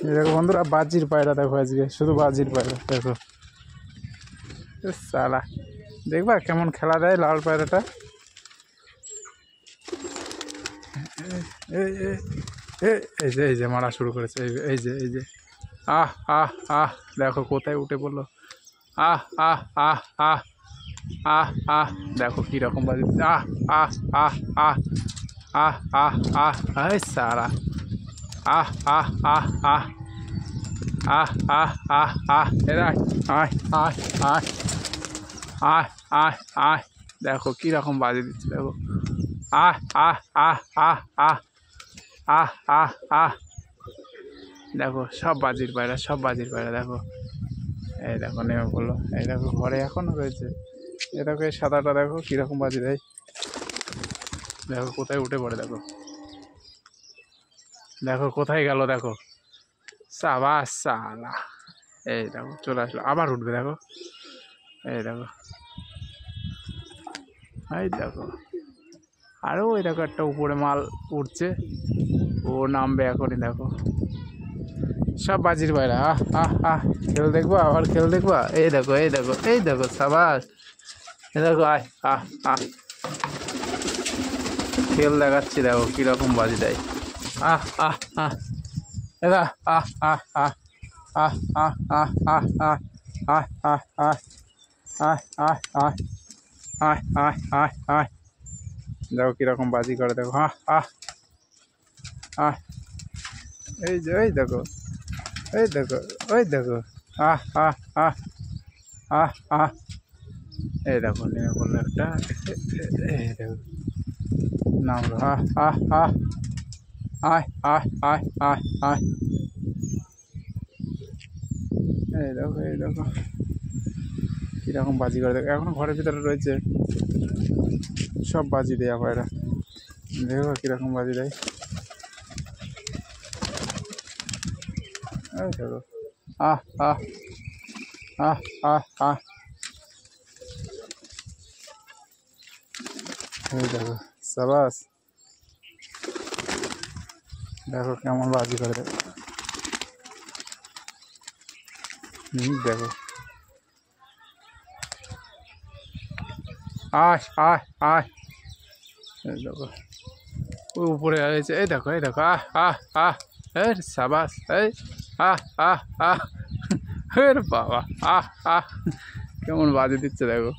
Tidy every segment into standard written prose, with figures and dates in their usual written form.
দেখো বন্ধুরা বাজির পায়রা দেখো, আজকে শুধু বাজির পায়রা দেখো। সালা দেখবা কেমন খেলা দেয় লাল পায়রাটা। এই যে মারা শুরু করেছে, এই যে আহ আহ আহ দেখো কোথায় উঠে পড়লো। আহ আহ আহ আহ আহ আহ দেখো কীরকম বাজি। আহ আহ আহ আহ আহ আহ আহ এই সারা আহ আহ আহ আহ আহ আহ আহ আহ এরা আয় আয় আয় আয় আয় আয় দেখো কীরকম বাজি দিচ্ছে দেখো। আহ আহ আহ আহ আহ আহ আহ আহ দেখো সব বাজির পায়রা, সব বাজির পায়রা দেখো। এই দেখো নেমে পড়লো, এই দেখো ঘরে এখনও রয়েছে। এ দেখো এই সাদাটা দেখো কীরকম বাজি দেয়, দেখো কোথায় উঠে পড়ে দেখো। দেখো কোথায় গেল দেখো। সাবাস সালা, এই দেখো চলে আসলো, আবার উঠবে দেখো। এই দেখো, এই দেখো আরও ওই দেখো একটা উপরে মাল উঠছে, ও নামবে এখনই দেখো। সব বাজির পায়রা। আহ আহ আহ খেল দেখবো, আবার খেল দেখবা। এই দেখো এই দেখো এই দেখো সাবাস, এই দেখো আয় আহ আহ খেল দেখাচ্ছি দেখো কীরকম বাজি দেয়। আহ আহ আহ এদা আহ আহ আহ আহ আহ আহ আহ আহ আহ আহ আহ আহ আহ আহ আয় আয় আয় আয় দেখো কীরকম বাজি করে দেখো। আহ আহ আহ এই যে এই দেখো এই দেখো ওই দেখো আহ আহ আহ আহ আহ এই দেখো নেমে পড়লো একটা, এই দেখো নামলো। আহ আহ আহ আয় আয় আয় আয় আয় এই দেখো কীরকম বাজি করে দেখো। এখনো ঘরের ভিতরে রয়েছে, সব বাজি দেয় পায়রা দেখো কীরকম বাজি দেয়। এই দেখো আহ আহ আহ আহ আহ এই দেখো সাবাস, দেখো কেমন বাজি করে দেখো। দেখো আয় আয় আয় এই দেখো ওই উপরে হয়েছে। এই দেখো এই দেখো আহ আহ আহ এই সাবাস, এই আহ আহ আহ এর বাবা আহ আহ কেমন বাজি দিচ্ছে দেখো।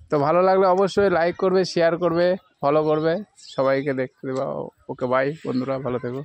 তো ভালো লাগলে অবশ্যই লাইক করবে, শেয়ার করবে, ফলো করবে, সবাইকে দেখতে দেবা। ওকে বাই বন্ধুরা, ভালো থেকো।